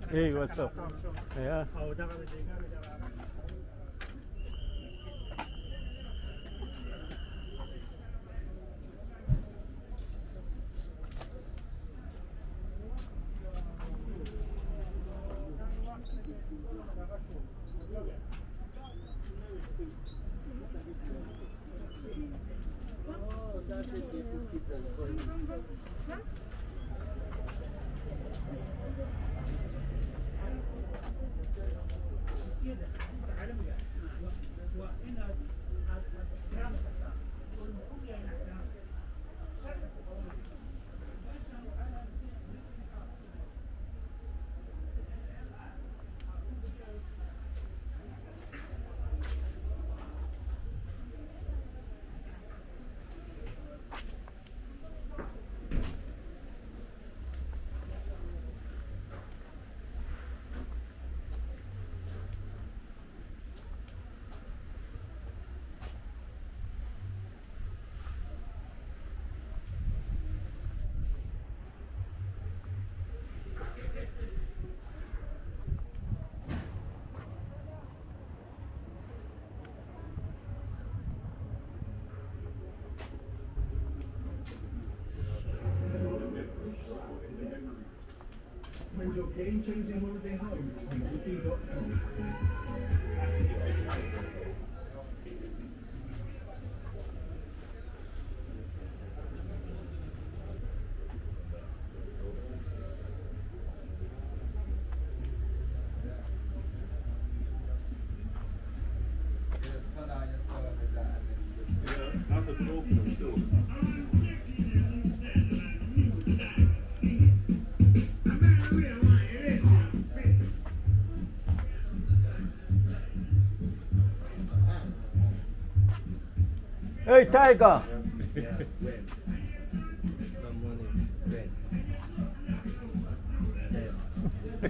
Hey, what's up? Yeah. Find your game-changing holiday home on booking.com. That's a good opening still. Hey, Tiger.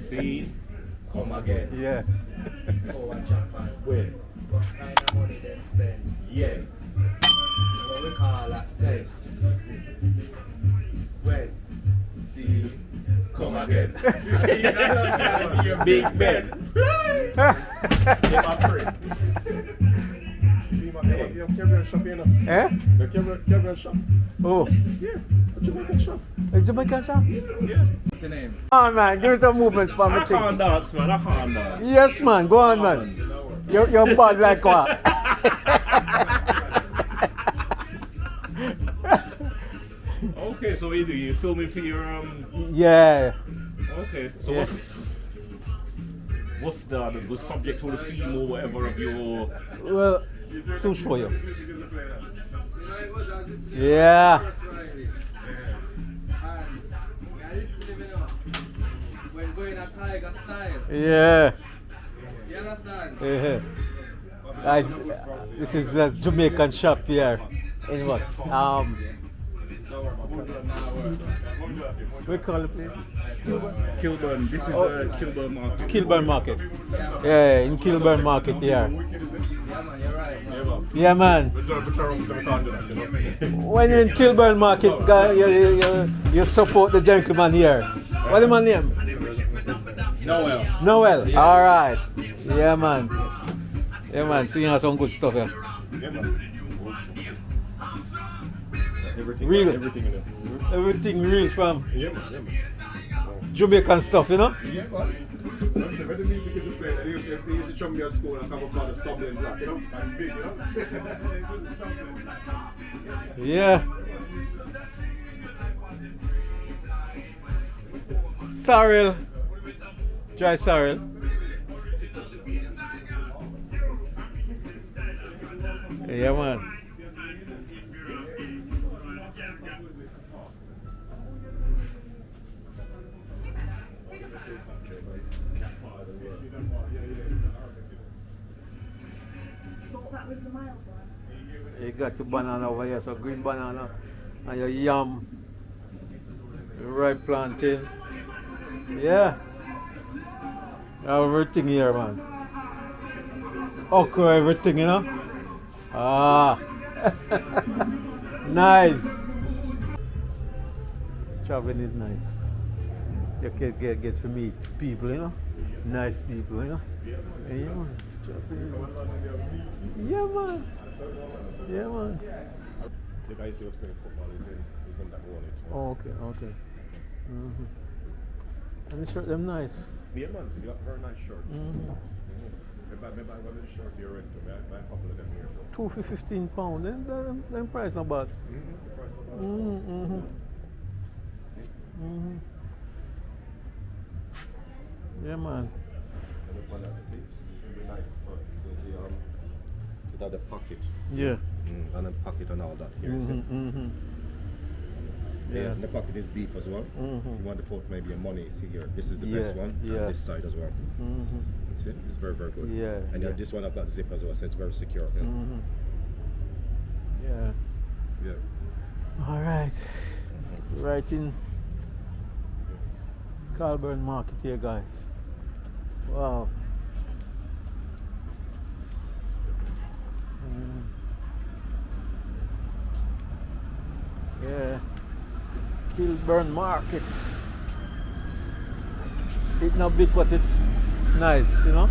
See, come again. Yeah. Oh, watch out, man. Win. What kind of money them spend? Yeah. What we call that thing? When? See, come again. Big Ben. You're my friend. Kilburn shop, you know. Eh? The Kilburn shop. Oh, Yeah, a Jamaican shop. it's Jamaican shop? Yeah. What's your name? Oh man, give me some movement for me. I can't dance, man. I can't dance. Yes, man. Go on, man. You're bad like what? Okay, so what you do? You filming for your Yeah. Okay. So Yeah. what's the subject or the theme or whatever of your? Well, soon show you. Yeah. When going a tiger style, Yeah. you understand? Yeah. Guys, this is a Jamaican shop here. In what? We call it place? Kilburn. This is Kilburn Market. Kilburn Market. Yeah, in Kilburn Market here. Yeah, man, you're right. Man. Yeah, man. When you're in Kilburn Market, you support the gentleman here. What's the man name? Noel. Noel. Yeah. All right. Yeah, man. Yeah, man. Seeing us some good stuff here. Everything, Real. everything in there. Everything real from Yeah, man, yeah, man. Jamaican stuff, you know? Yeah, man. When the music is playing, they used to drum me at school and come up on the stumbling block, you know? And big, you know? Yeah. Sorrel. Try sorrel. Yeah, man. Thought that was the mild one. You got your banana over here, so green banana, and your yam, your ripe plantain. Yeah. Everything here, man. Okra, everything, you know? Ah. Nice. Traveling is nice. You can get to meet people, you know, nice people, you know. Yeah, man. Yeah, man. Yeah, man. The guy who was playing football is in that wallet. Oh, okay, okay. And the shirt them nice. Yeah, man. You got very nice shirt. Maybe I one of the shirt you're into. I buy a couple of them here. Two for £15. Then price not bad. The price of that. See? Yeah, man. And the one that see, it's gonna be nice front. So see, it have the pocket. Yeah. And then pocket and all that here. See? Yeah. And the pocket is deep as well. You want to put maybe your money. See here, this is the Yeah, best one. yeah. And this side as well. See, it's very very good. Yeah, And yeah. this one I've got zip as well, so it's very secure. Yeah. Yeah. All right. Right in Kilburn Market here, guys. Wow. Yeah. Kilburn Market. It's not big, but it's nice, you know.